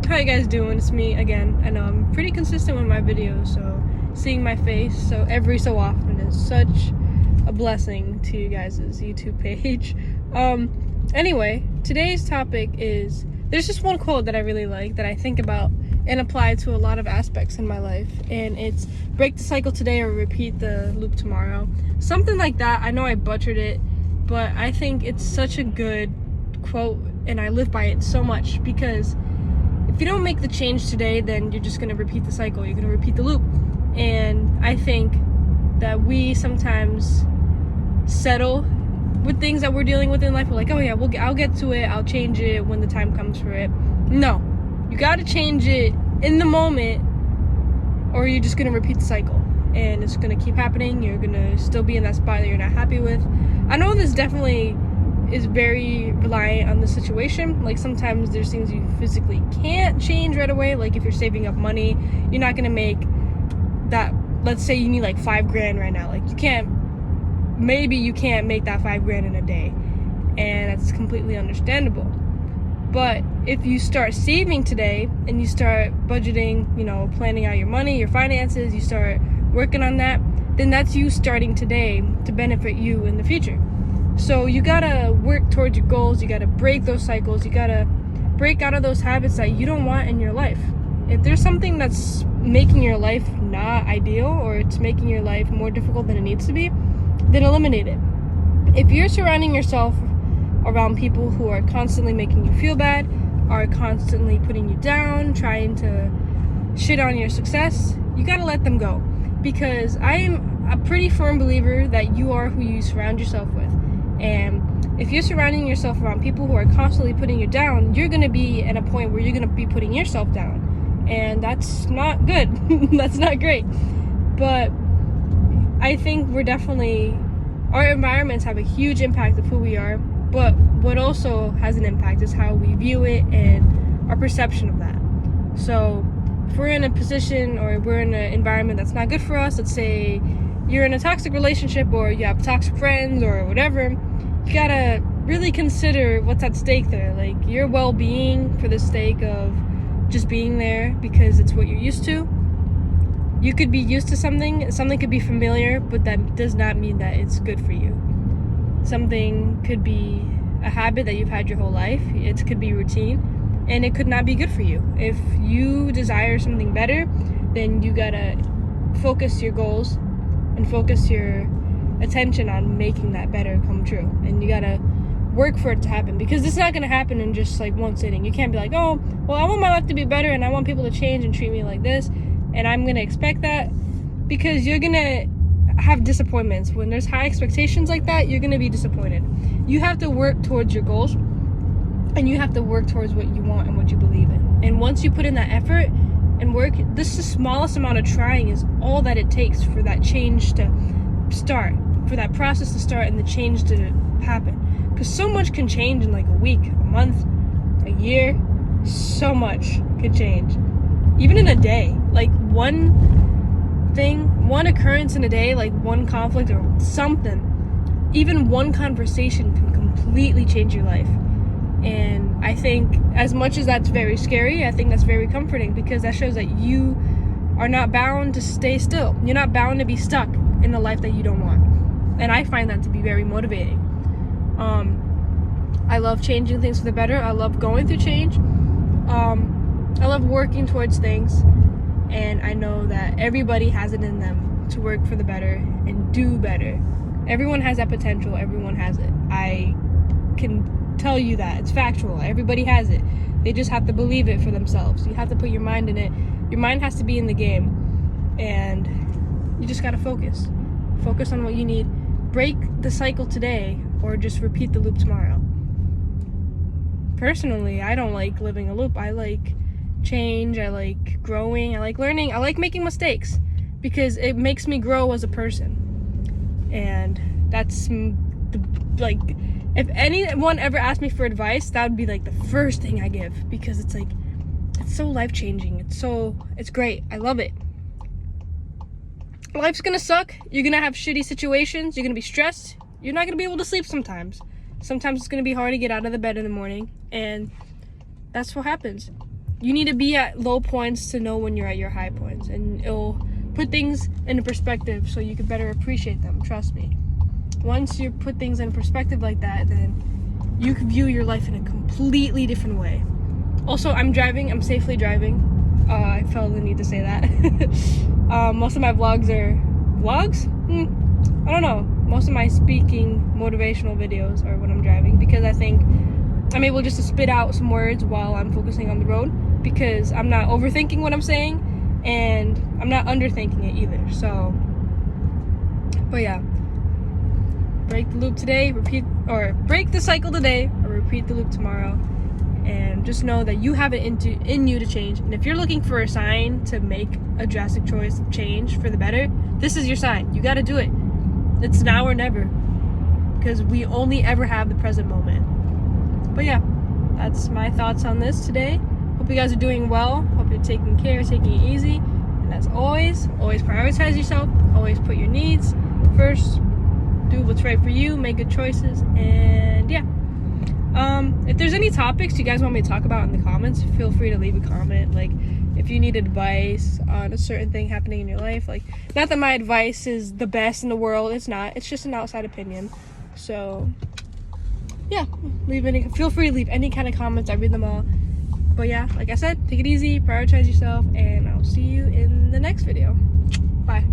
How you guys doing? It's me again. I know I'm pretty consistent with my videos, so seeing my face every so often is such a blessing to you guys' YouTube page. Anyway, today's topic is, there's just one quote that I really like that I think about and apply to a lot of aspects in my life, and it's break the cycle today or repeat the loop tomorrow. Something like that. I know I butchered it, but I think it's such a good quote and I live by it so much, because if you don't make the change today, then you're just going to repeat the cycle. You're going to repeat the loop. And I think that we sometimes settle with things that we're dealing with in life. We're like, oh yeah, I'll get to it. I'll change it when the time comes for it. No, you got to change it in the moment, or you're just going to repeat the cycle. And it's going to keep happening. You're going to still be in that spot that you're not happy with. I know this definitely is very reliant on the situation. Like, sometimes there's things you physically can't change right away. Like, if you're saving up money, you're not gonna make that. Let's say you need like $5,000 right now. Like, you can't make that $5,000 in a day, and that's completely understandable. But if you start saving today and you start budgeting, planning out your money, your finances, you start working on that, then that's you starting today to benefit you in the future. So you gotta work towards your goals. You gotta break those cycles. You gotta break out of those habits that you don't want in your life. If there's something that's making your life not ideal, or it's making your life more difficult than it needs to be, then eliminate it. If you're surrounding yourself around people who are constantly making you feel bad, are constantly putting you down, trying to shit on your success, you gotta let them go. Because I am a pretty firm believer that you are who you surround yourself with. And if you're surrounding yourself around people who are constantly putting you down, you're going to be at a point where you're going to be putting yourself down. And that's not good. That's not great. But I think our environments have a huge impact of who we are. But what also has an impact is how we view it and our perception of that. So if we're in a position, or we're in an environment that's not good for us, let's say you're in a toxic relationship, or you have toxic friends, or whatever, you gotta really consider what's at stake there. Like, your well-being for the sake of just being there because it's what you're used to. You could be used to something could be familiar, but that does not mean that it's good for you. Something could be a habit that you've had your whole life. It could be routine, and it could not be good for you. If you desire something better, then you gotta focus your goals and focus your attention on making that better come true. And you gotta work for it to happen, because it's not gonna happen in just like one sitting. You can't be like, oh, well, I want my life to be better and I want people to change and treat me like this, and I'm gonna expect that, because you're gonna have disappointments. When there's high expectations like that, you're gonna be disappointed. You have to work towards your goals, and you have to work towards what you want and what you believe in. And once you put in that effort and work, the smallest amount of trying is all that it takes for that change to start, for that process to start and the change to happen. Because so much can change in like a week, a month, a year. So much could change. Even in a day. Like, one occurrence in a day, like one conflict or something, even one conversation can completely change your life. And I think, as much as that's very scary, I think that's very comforting, because that shows that you are not bound to stay still. You're not bound to be stuck in the life that you don't want. And I find that to be very motivating. I love changing things for the better. I love going through change. I love working towards things. And I know that everybody has it in them to work for the better and do better. Everyone has that potential. Everyone has it. I can tell you that. It's factual. Everybody has it. They just have to believe it for themselves. You have to put your mind in it. Your mind has to be in the game. And you just gotta focus. Focus on what you need. Break the cycle today, or just repeat the loop tomorrow. Personally, I don't like living a loop. I like change. I like growing. I like learning. I like making mistakes, because it makes me grow as a person. And that's like, if anyone ever asked me for advice, that would be like the first thing I give, because it's like, it's so life-changing. It's great. I love it. Life's gonna suck. You're gonna have shitty situations. You're gonna be stressed. You're not gonna be able to sleep sometimes. Sometimes it's gonna be hard to get out of the bed in the morning, and that's what happens. you need to be at low points to know when you're at your high points, and it'll put things into perspective so you can better appreciate them. Trust me. Once you put things in perspective like that, then you can view your life in a completely different way. Also, I'm safely driving. I felt the need to say that. Most of my vlogs are vlogs? I don't know. Most of my speaking motivational videos are when I'm driving, because I think I'm able just to spit out some words while I'm focusing on the road, because I'm not overthinking what I'm saying and I'm not underthinking it either. So, but yeah, break the loop today, break the cycle today, or repeat the loop tomorrow. And just know that you have it in you to change. And if you're looking for a sign to make a drastic choice of change for the better, this is your sign. You got to do it. It's now or never, because we only ever have the present moment. But yeah, that's my thoughts on this today. Hope you guys are doing well. Hope you're taking care, taking it easy. And as always prioritize yourself. Always put your needs first. Do what's right for you. Make good choices. And yeah. If there's any topics you guys want me to talk about in the comments, feel free to leave a comment. Like, if you need advice on a certain thing happening in your life, like, not that my advice is the best in the world, it's not, it's just an outside opinion. So yeah, feel free to leave any kind of comments. I read them all. But yeah, like I said, take it easy, prioritize yourself, and I'll see you in the next video. Bye.